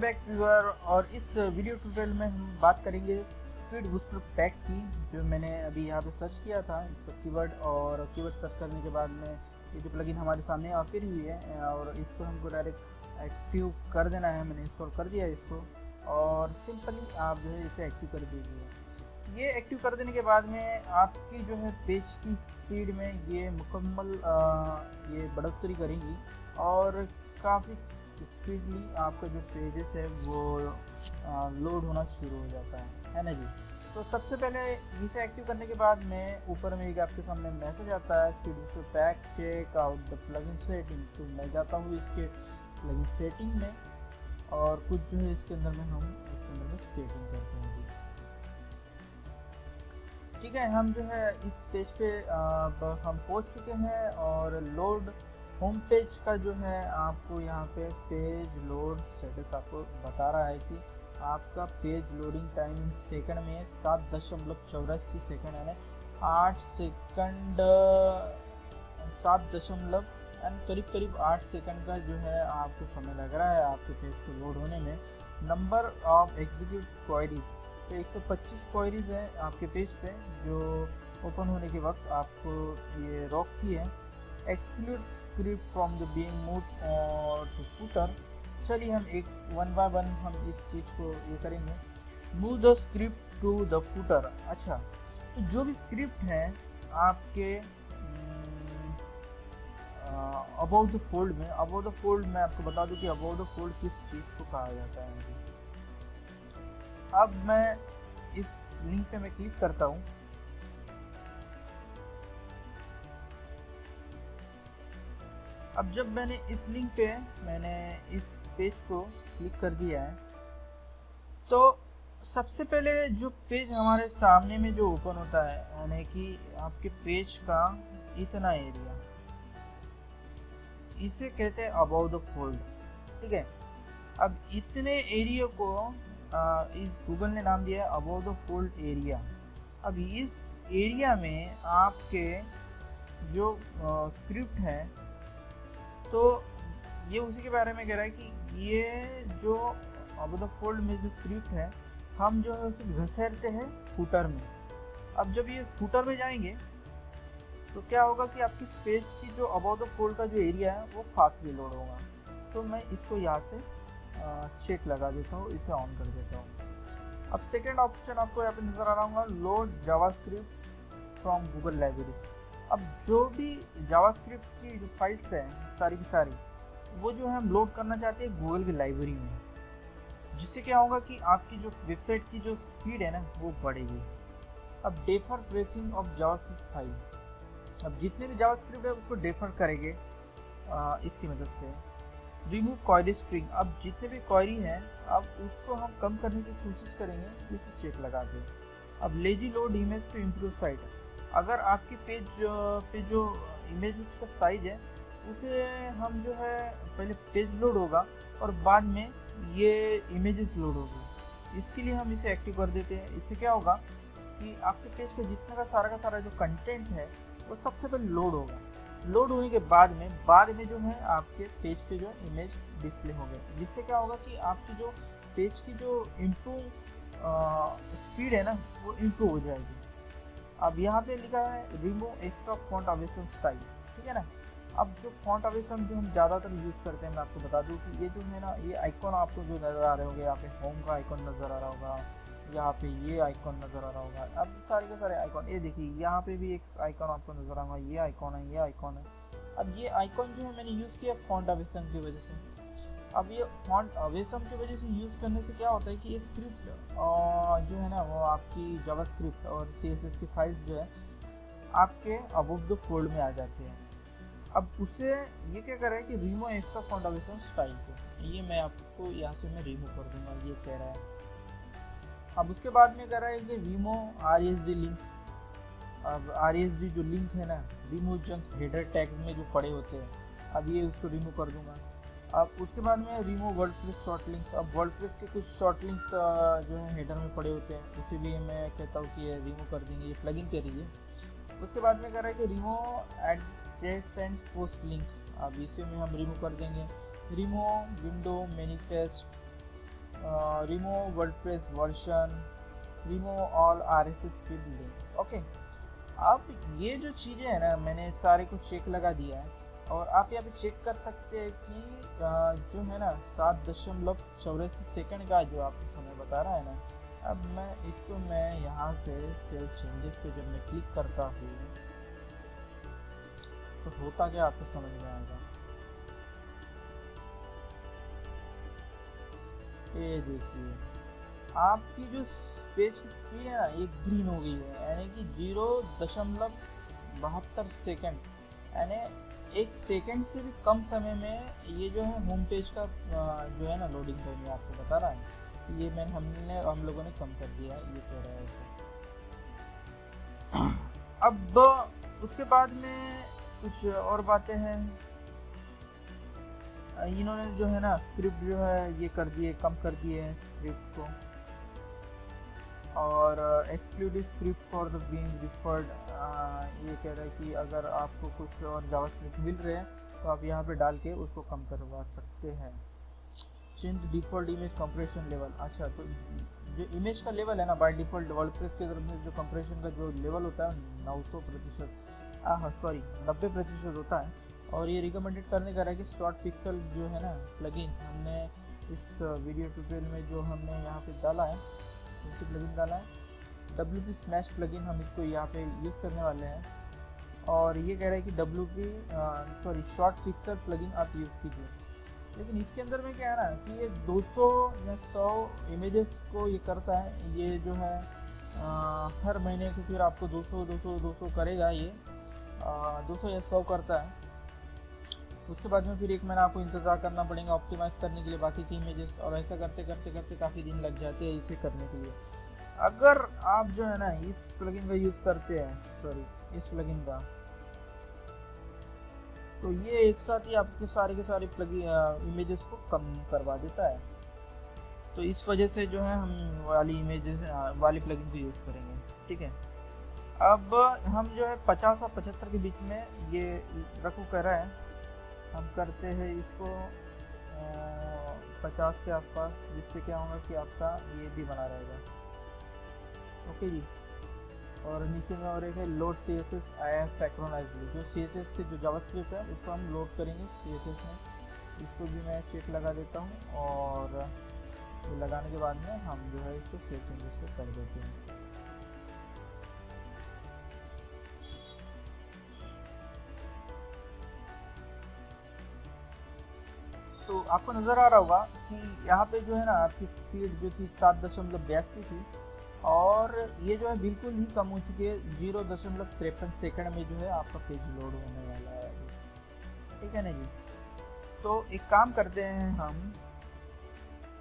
Back viewer. और इस video tutorial में हम बात करेंगे स्पीड बूस्टर पैक की, जो मैंने अभी यहाँ पे सर्च किया था इस पर कीवर्ड, और कीवर्ड सर्च करने के बाद में ये जो प्लगइन हमारे सामने अपीयर हुई है और इसको हमको डायरेक्ट एक्टिव कर देना है। मैंने इंस्टॉल कर दिया है इसको, और सिंपली आप जो है इसे एक्टिव कर दीजिए। ये एक्टिव कर देने के बाद में आपकी जो है पेज की स्पीड में ये मुकम्मल ये बढ़ोतरी करेंगी और काफ़ी स्पीडली आपका जो पेजेस है वो लोड होना शुरू हो जाता है ना जी। तो सबसे पहले इसे एक्टिव करने के बाद में ऊपर में एक आपके सामने मैसेज आता है speed booster pack check out the plugin setting. तो मैं जाता हूँ इसके प्लगइन सेटिंग में, और कुछ जो है इसके अंदर में हम सेटिंग करते हैं। ठीक है, हम जो है इस पेज पे हम पहुंच चुके हैं, और लोड होम पेज का जो है आपको यहाँ पे पेज लोड स्टेटस आपको बता रहा है कि आपका पेज लोडिंग टाइम सेकंड में 7.84 सेकंड, यानी 8 सेकंड 7 8 सेकंड का जो है आपको समय लग रहा है आपके पेज को लोड होने में। नंबर ऑफ एग्जीक्यूट क्वेरीज, तो 125 क्वेरीज है आपके पेज पे जो ओपन होने के वक्त आपको ये रोकती है। Exclude script from the being moved to footer. चलिए हम एक वन बाय वन हम इस चीज़ को ये करेंगे। Move the script to the footer. अच्छा, तो जो भी स्क्रिप्ट है आपके अबाउट द फोल्ड में, अबाउट द फोल्ड में आपको बता दूं कि अबाउट द फोल्ड किस चीज़ को कहा जाता है। अब मैं इस लिंक पे मैं क्लिक करता हूँ। अब जब मैंने इस लिंक पे मैंने इस पेज को क्लिक कर दिया है, तो सबसे पहले जो पेज हमारे सामने में जो ओपन होता है, यानी कि आपके पेज का इतना एरिया, इसे कहते हैं अबाउट द फोल्ड। ठीक है, अब इतने एरिया को इस गूगल ने नाम दिया है अबाउट द फोल्ड एरिया। अब इस एरिया में आपके जो स्क्रिप्ट है, तो ये उसी के बारे में कह रहा है कि ये जो अबाउट द फोल्ड में जो स्क्रिप्ट है, हम जो है उसे घसेरते हैं फुटर में। अब जब ये फुटर में जाएंगे तो क्या होगा कि आपकी पेज की जो अबाउट द फोल्ड का जो एरिया है वो फास्टली लोड होगा। तो मैं इसको यहाँ से चेक लगा देता हूँ, इसे ऑन कर देता हूँ। अब सेकेंड ऑप्शन आपको यहाँ पे नजर आ रहा होगा, load JavaScript from Google libraries. अब जो भी जावास्क्रिप्ट की जो फाइल्स हैं सारी की सारी, वो जो है हम लोड करना चाहते हैं गूगल की लाइब्रेरी में, जिससे क्या होगा कि आपकी जो वेबसाइट की जो स्पीड है ना वो बढ़ेगी। अब defer pressing of JavaScript file, अब जितने भी जावास्क्रिप्ट है उसको डेफर करेंगे इसकी मदद से। रिमूव क्वेरी स्ट्रिंग, अब जितने भी क्वेरी हैं अब उसको हम कम करने की कोशिश करेंगे इसे चेक लगा के। अब lazy load image to improve site, अगर आपकी पेज पे जो इमेज का साइज है उसे हम जो है पहले पेज लोड होगा और बाद में ये इमेजेस लोड होगी, इसके लिए हम इसे एक्टिव कर देते हैं। इससे क्या होगा कि आपके पेज का जितना का सारा जो कंटेंट है वो सबसे पहले लोड होगा। लोड होने के बाद में जो है आपके पेज पे जो इमेज डिस्प्ले होंगे, जिससे क्या होगा कि आपकी जो पेज की जो इम्प्रूव स्पीड है ना वो इम्प्रूव हो जाएगी। अब यहाँ पे लिखा है रिमूव एक्स्ट्रा फॉन्ट अवेसन स्टाइल। ठीक है ना, अब जो फॉन्ट अवेसन जो हम ज़्यादातर यूज़ करते हैं, मैं आपको बता दूँ कि ये जो है ना, ये आइकॉन आपको जो नज़र आ रहे होंगे, यहाँ पे होम का आइकॉन नज़र आ रहा होगा, यहाँ पे ये आइकॉन नज़र आ रहा होगा। अब सारे के सारे आइकॉन, ये देखिए यहाँ पे भी एक आइकॉन आपको नज़र आएगा, ये आइकॉन है, ये आइकॉन है। अब ये आइकॉन जो है मैंने यूज़ किया फॉन्ट अवेसन की वजह से। अब ये फॉन्ट अवेसन की वजह से यूज़ करने से क्या होता है कि ये स्क्रिप्ट जो है ना वो आपकी जावास्क्रिप्ट और CSS की फाइल्स जो है आपके अबव द फोल्ड में आ जाती है। अब उसे ये क्या कर रहा है कि रिमूव एक्स्ट्रा फॉन्ट अवेसन स्टाइल को, ये मैं आपको यहाँ से मैं रिमूव कर दूंगा, ये कह रहा है। अब उसके बाद में कह रहा है कि रिमूव RESD लिंक। अब RESD जो लिंक है ना, रिमूव जंक हेडर टैग्स में जो पड़े होते हैं, अब ये उसको रिमूव कर दूंगा। अब उसके बाद में रिमूव वर्डप्रेस शॉर्ट लिंक्स। अब वर्डप्रेस के कुछ शॉर्ट लिंक्स जो है हेडर में पड़े होते हैं, उसे भी मैं कहता हूँ कि ये रिमूव कर देंगे, ये प्लगइन के लिए। उसके बाद में कह रहा है कि रिमूव एडजेसेंट पोस्ट लिंक, अब इसे में हम रिमूव कर देंगे। Remove window manifest remove WordPress version, remove all RSS feed links. Okay, अब ये जो चीज़ें हैं ना, मैंने सारे को चेक लगा दिया है और आप यहाँ पे चेक कर सकते हैं कि जो है ना 7.84 सेकंड का जो आपको समय बता रहा है ना। अब मैं यहाँ से सेव चेंजेस पे जब मैं क्लिक करता हूँ तो होता क्या आपको समझ में आएगा। ये देखिए, आपकी जो पेज की स्पीड है ना ये ग्रीन हो गई है, यानी कि 0.72 सेकेंड, यानी 1 सेकेंड से भी कम समय में ये जो है होम पेज का जो है ना लोडिंग टाइम आपको बता रहा है। ये हम लोगों ने कम कर दिया है, ये कह रहा है ऐसा। अब उसके बाद में कुछ और बातें हैं। इन्होंने जो है ना स्क्रिप्ट जो है ये कर दिए, कम कर दिए हैं स्क्रिप्ट को, और exclude script for the being referred. ये कह रहा है कि अगर आपको कुछ और जावास्क्रिप्ट मिल रहे हैं तो आप यहाँ पे डाल के उसको कम करवा सकते हैं। Change default image compression level. अच्छा, तो जो इमेज का लेवल है ना बाय डिफ़ॉल्ट वर्डप्रेस के तरफ में जो कंप्रेशन का जो लेवल होता है 90% होता है, और ये रिकमेंडेड करने का है कि शॉर्ट पिक्सल जो है ना प्लगइन्स हमने इस वीडियो ट्यूटोरियल में जो हमने यहाँ पे डाला है उसकी प्लगइन डाला है WP स्मैश प्लगइन, हम इसको यहाँ पे यूज़ करने वाले हैं। और ये कह रहा है कि शॉर्ट पिक्सल प्लगइन आप यूज़ कीजिए, लेकिन इसके अंदर में क्या है ना कि ये 200 या 100 इमेजेस को ये करता है। ये जो है हर महीने को फिर आपको 200 करेगा, ये 200 या 100 करता है। उसके बाद में फिर 1 महीना आपको इंतज़ार करना पड़ेगा ऑप्टिमाइज़ करने के लिए बाकी की इमेजेस, और ऐसा करते करते काफ़ी दिन लग जाते हैं इसे करने के लिए। अगर आप जो है ना इस प्लगइन का यूज़ करते हैं, इस प्लगइन का, तो ये एक साथ ही आपके सारे के सारे इमेजेस को कम करवा देता है। तो इस वजह से जो है हम वाली प्लगइन को यूज़ करेंगे, ठीक है। अब हम जो है 50 और 75 के बीच में ये रखो कर रहा है, हम करते हैं इसको 50 के आसपास, जिससे क्या होगा कि आपका ये भी बना रहेगा। ओके जी, और नीचे में और एक है लोड CSS सिंक्रोनाइजली। जो CSS के जो जावास्क्रिप्ट है उसको हम लोड करेंगे CSS में। इसको भी मैं चेक लगा देता हूँ, और ये लगाने के बाद में हम जो है इसको सेव चेंजेस से कर देते हैं। तो आपको नज़र आ रहा होगा कि यहाँ पे जो है ना आपकी स्पीड जो थी 7.82 थी, और ये जो है बिल्कुल ही कम हो चुकी है। 0.53 सेकंड में जो है आपका पेज लोड होने वाला है, ठीक है ना जी। तो एक काम करते हैं हम,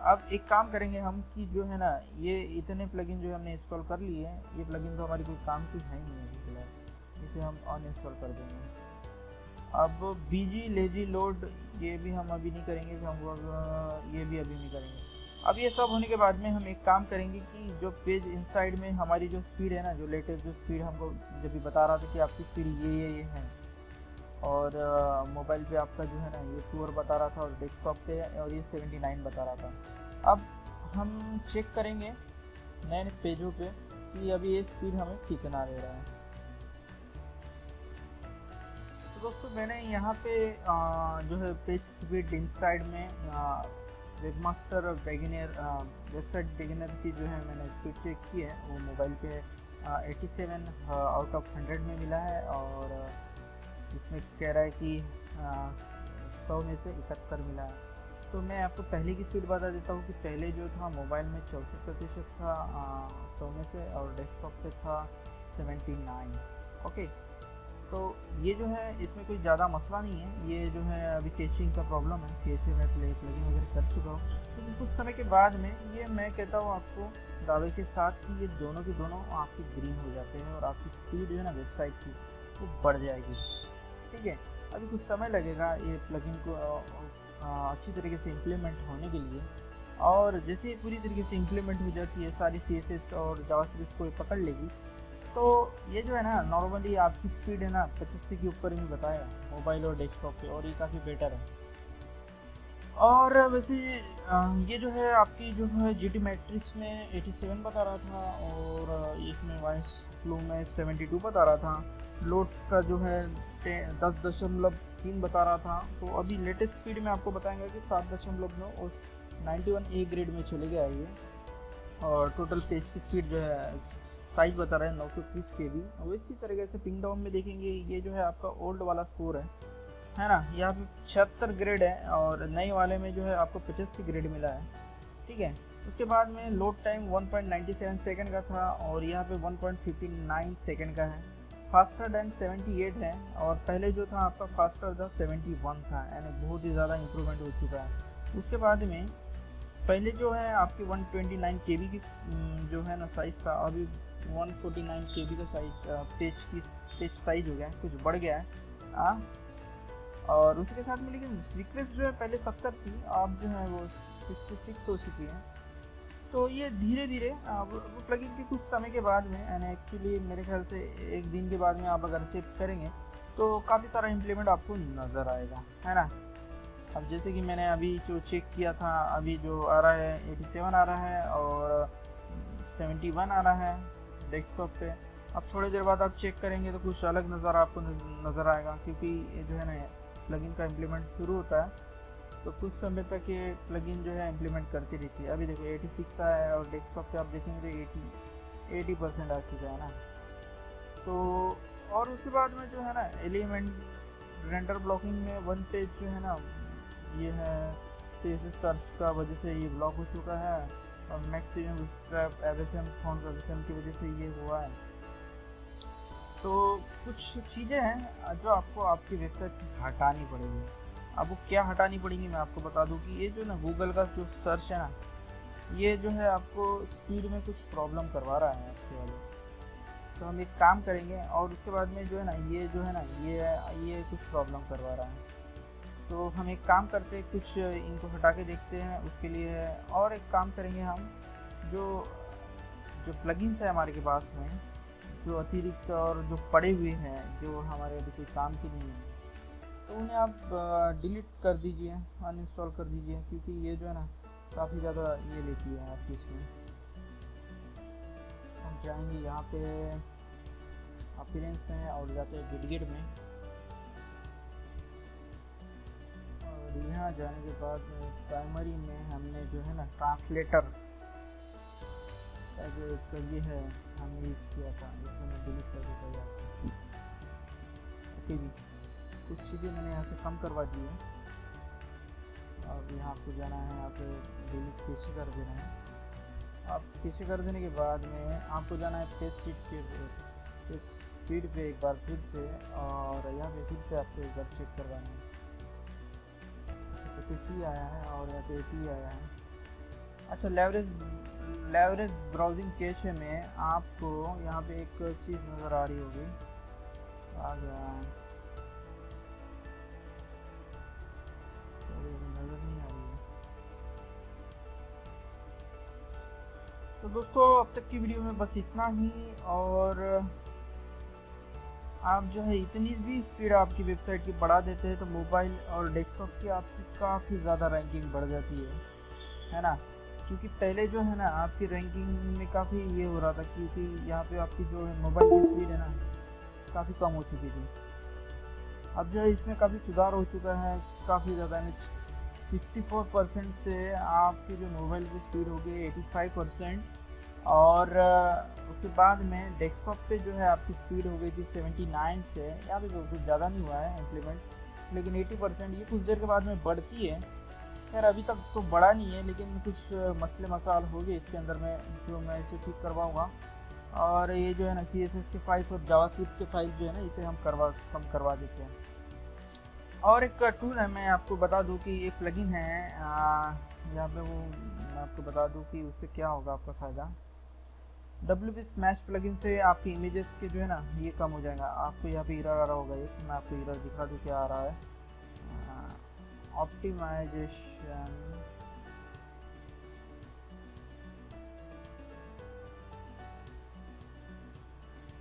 अब एक काम करेंगे हम कि जो है ना ये इतने प्लगइन जो हमने इंस्टॉल कर लिए हैं, ये प्लगइन तो हमारी कोई काम की है ही नहीं है फिलहाल, इसे हम अनइंस्टॉल कर देंगे। अब बीजी लेजी लोड ये भी हम अभी नहीं करेंगे, ये भी अभी नहीं करेंगे। अब ये सब होने के बाद में हम एक काम करेंगे कि जो पेज इनसाइड में हमारी जो स्पीड है ना, जो लेटेस्ट जो स्पीड हमको जब भी बता रहा था कि आपकी स्पीड ये है, और मोबाइल पे आपका जो है ना ये 2 बता रहा था, और डेस्कटॉप पे और ये 79 बता रहा था। अब हम चेक करेंगे नए पेजों पे कि अभी ये स्पीड हमें कितना दे रहा है। तो दोस्तों मैंने यहाँ पे जो है पेज स्पीड इनसाइड में वेबमास्टर बिगिनर वेबसाइट बिगिनर की जो है मैंने स्पीड चेक की है, वो मोबाइल पे 87 आउट ऑफ 100 में मिला है, और इसमें कह रहा है कि 100 में से 71 मिला है। तो मैं आपको पहले की स्पीड बता देता हूँ कि पहले जो था मोबाइल में 64% था 100 में से, और डेस्कटॉप पे था 79। ओके, तो ये जो है इसमें कोई ज़्यादा मसला नहीं है, ये जो है अभी टेस्टिंग का प्रॉब्लम है। कैसे मैं प्लगइन वगैरह कर चुका हूँ, तो कुछ समय के बाद में ये मैं कहता हूँ आपको दावे के साथ कि ये दोनों के दोनों आपकी ग्रीन हो जाते हैं, और आपकी स्पीड जो है ना वेबसाइट की वो बढ़ जाएगी, ठीक है। अभी कुछ समय लगेगा ये प्लगइन को अच्छी तरीके से इम्प्लीमेंट होने के लिए, और जैसे ही पूरी तरीके से इम्प्लीमेंट हो जाती है, सारी CSS और जावास्क्रिप्ट को पकड़ लेगी, तो ये जो है ना नॉर्मली आपकी स्पीड है ना 85 के ऊपर ही बताएगा मोबाइल और डेस्कटॉप पे, और ये काफ़ी बेटर है। और वैसे ये जो है आपकी जो है GT मैट्रिक्स में 87 बता रहा था, और इसमें वॉइस फ्लो में 72 बता रहा था। लोड का जो है 10.3 बता रहा था। तो अभी लेटेस्ट स्पीड में आपको बताएंगे कि 7.9 और 91A ग्रेड में चले गया ये। और टोटल पेज की स्पीड जो है साइज बता रहा है 930 KB। और इसी तरीके से पिंग डाउन में देखेंगे, ये जो है आपका ओल्ड वाला स्कोर है ना। यहाँ पे 76 ग्रेड है, और नए वाले में जो है आपको 85 ग्रेड मिला है, ठीक है। उसके बाद में लोड टाइम 1.97 सेकंड का था, और यहाँ पे 1.59 सेकंड का है। फास्टर देन 78 है, और पहले जो था आपका फास्टर था 71 था, यानी बहुत ही ज़्यादा इंप्रूवमेंट हो चुका है। उसके बाद में पहले जो है आपकी 129 KB की जो है ना साइज़ था, अभी 149 KB का साइज पेज साइज हो गया है, कुछ बढ़ गया है। और उसके साथ में लेकिन रिक्वेस्ट जो है पहले 70 थी, अब जो है वो 66 हो चुकी है। तो ये धीरे धीरे वो प्लगइन के कुछ समय के बाद में, यानी एक्चुअली मेरे ख्याल से एक दिन के बाद में आप अगर चेक करेंगे तो काफ़ी सारा इम्प्लीमेंट आपको नज़र आएगा, है ना। अब जैसे कि मैंने अभी जो चेक किया था, अभी जो आ रहा है 87 आ रहा है और 71 आ रहा है डेस्कटॉप पे। अब थोड़ी देर बाद आप चेक करेंगे तो कुछ अलग नज़ारा आपको नज़र आएगा, क्योंकि ये जो है ना प्लगइन का इम्प्लीमेंट शुरू होता है तो कुछ समय तक ये प्लगइन जो है इम्प्लीमेंट करती रहती है। अभी देखो 86 आया है, और डेस्कटॉप पे आप देखेंगे तो 80% आ चुका है ना। तो और उसके बाद में जो है ना एलिमेंट रेंडर ब्लॉकिंग में वन पेज जो है ना, ये है CSS सर्च का वजह से ये ब्लॉक हो चुका है, और मैक्सिमम स्ट्रैप एवेसन फॉन्ट एवेसन की वजह से ये हुआ है। तो कुछ चीज़ें हैं जो आपको आपकी वेबसाइट से हटानी पड़ेगी। अब वो क्या हटानी पड़ेगी मैं आपको बता दूं कि ये जो ना गूगल का जो सर्च है ना, ये जो है आपको स्पीड में कुछ प्रॉब्लम करवा रहा है आपके वाले। तो हम एक काम करेंगे, और उसके बाद में जो है ना ये जो है ना ये कुछ प्रॉब्लम करवा रहा है। तो हम एक काम करते हैं, कुछ इनको हटा के देखते हैं। उसके लिए और एक काम करेंगे हम, जो जो प्लगइन्स है हमारे के पास में, जो अतिरिक्त और जो पड़े हुए हैं, जो हमारे अभी कोई काम की नहीं है, तो उन्हें आप डिलीट कर दीजिए, अनइंस्टॉल कर दीजिए, क्योंकि ये जो है ना काफ़ी ज़्यादा ये लेती है आपकी इसमें। हम जाएंगे यहाँ पे अपीयरेंस में और जाते हैं गिटगिट में, और यहाँ जाने के बाद प्राइमरी में हमने जो है ना ट्रांसलेटर का जो एक ये है हमने यूज़ किया था, जिसको मैं डिलीट कर देता हूँ आपको। ओके जी, कुछ चीज़ें मैंने यहाँ से कम करवा दी है। अब यहाँ आपको जाना है, यहाँ पे डिलीट कैसे कर देना है। आप कैसे कर देने के बाद में आपको जाना है पेज शीट के स्पीड पे एक बार फिर से, और यहाँ पे फिर से आपको एक बार चेक करवाना है। तो सी आया है और यहाँ पे 80 आया है। अच्छा, लेवरेज ब्राउजिंग कैशे में आपको यहाँ पे एक चीज़ नज़र आ रही होगी, आ गया है तो नज़र नहीं आ रही है। तो दोस्तों अब तक की वीडियो में बस इतना ही, और आप जो है इतनी भी स्पीड आपकी वेबसाइट की बढ़ा देते हैं तो मोबाइल और डेस्कटॉप की आपकी काफ़ी ज़्यादा रैंकिंग बढ़ जाती है ना। क्योंकि पहले जो है ना आपकी रैंकिंग में काफ़ी ये हो रहा था, क्योंकि यहाँ पे आपकी जो है मोबाइल की स्पीड है ना काफ़ी कम हो चुकी थी। अब जो है इसमें काफ़ी सुधार हो चुका है, काफ़ी ज़्यादा, 64% से आपकी जो मोबाइल की स्पीड हो गई 85%, और उसके बाद में डेस्कटॉप पे जो है आपकी स्पीड हो गई थी 79 से। यहाँ पे कुछ ज़्यादा नहीं हुआ है इम्प्लीमेंट, लेकिन 80% ये कुछ देर के बाद में बढ़ती है। खैर अभी तक तो बढ़ा नहीं है, लेकिन कुछ मसले मसाल हो गए इसके अंदर में, जो मैं इसे ठीक करवाऊँगा। और ये जो है ना CSS के फाइल्स और जावास्क्रिप्ट के फाइल्स जो है ना इसे हम कम करवा देते हैं। और एक टूल है, मैं आपको बता दूं कि एक प्लगइन है यहाँ पे, वो मैं आपको बता दूं कि उससे क्या होगा आपका फ़ायदा। WP स्मैश प्लगइन से आपकी इमेजेस के जो है ना ये कम हो जाएगा। आपको यहाँ पे एरर आ रहा होगा, एक मैं आपको एरर दिखा दूँ क्या आ रहा है।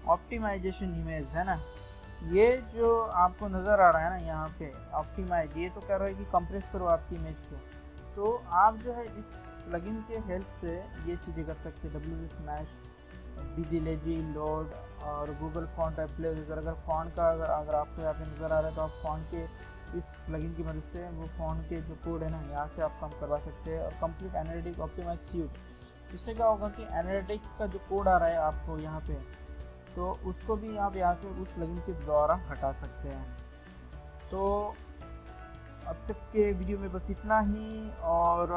ऑप्टिमाइजेशन इमेज है ना, ये जो आपको नज़र आ रहा है ना यहाँ पे ऑप्टिमाइज, ये तो कह रहा है कि कंप्रेस करो आपकी इमेज को। तो आप जो है इस प्लगइन के हेल्प से ये चीज़ें कर सकते हैं, WG स्मैश, डिजिलेजी लोड और गूगल फॉन्ट एप्लेजर। अगर फॉन्ट का अगर आपको यहाँ पे नज़र आ रहा है तो आप फॉन्ट के इस प्लगइन की मदद से वो फॉन्ट के जो कोड है ना यहाँ से आप कम करवा सकते हैं। और कंप्लीट एनालिटिक ऑप्टिमाइज सूट, इससे क्या होगा कि एनालिटिक का जो कोड आ रहा है आपको यहाँ पे, तो उसको भी आप यहाँ से उस प्लगइन के द्वारा हटा सकते हैं। तो अब तक के वीडियो में बस इतना ही, और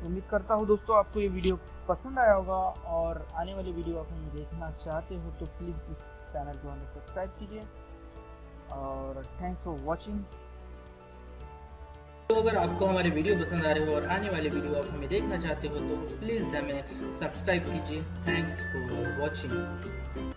उम्मीद करता हूँ दोस्तों आपको ये वीडियो पसंद आया होगा। और आने वाली वीडियो आप हमें देखना चाहते हो तो प्लीज़ इस चैनल को हमें सब्सक्राइब कीजिए, और थैंक्स फॉर वॉचिंग। तो अगर आपको हमारे वीडियो पसंद आ रहे हो और आने वाले वीडियो आप हमें देखना चाहते हो तो प्लीज़ हमें सब्सक्राइब कीजिए। Thanks for watching.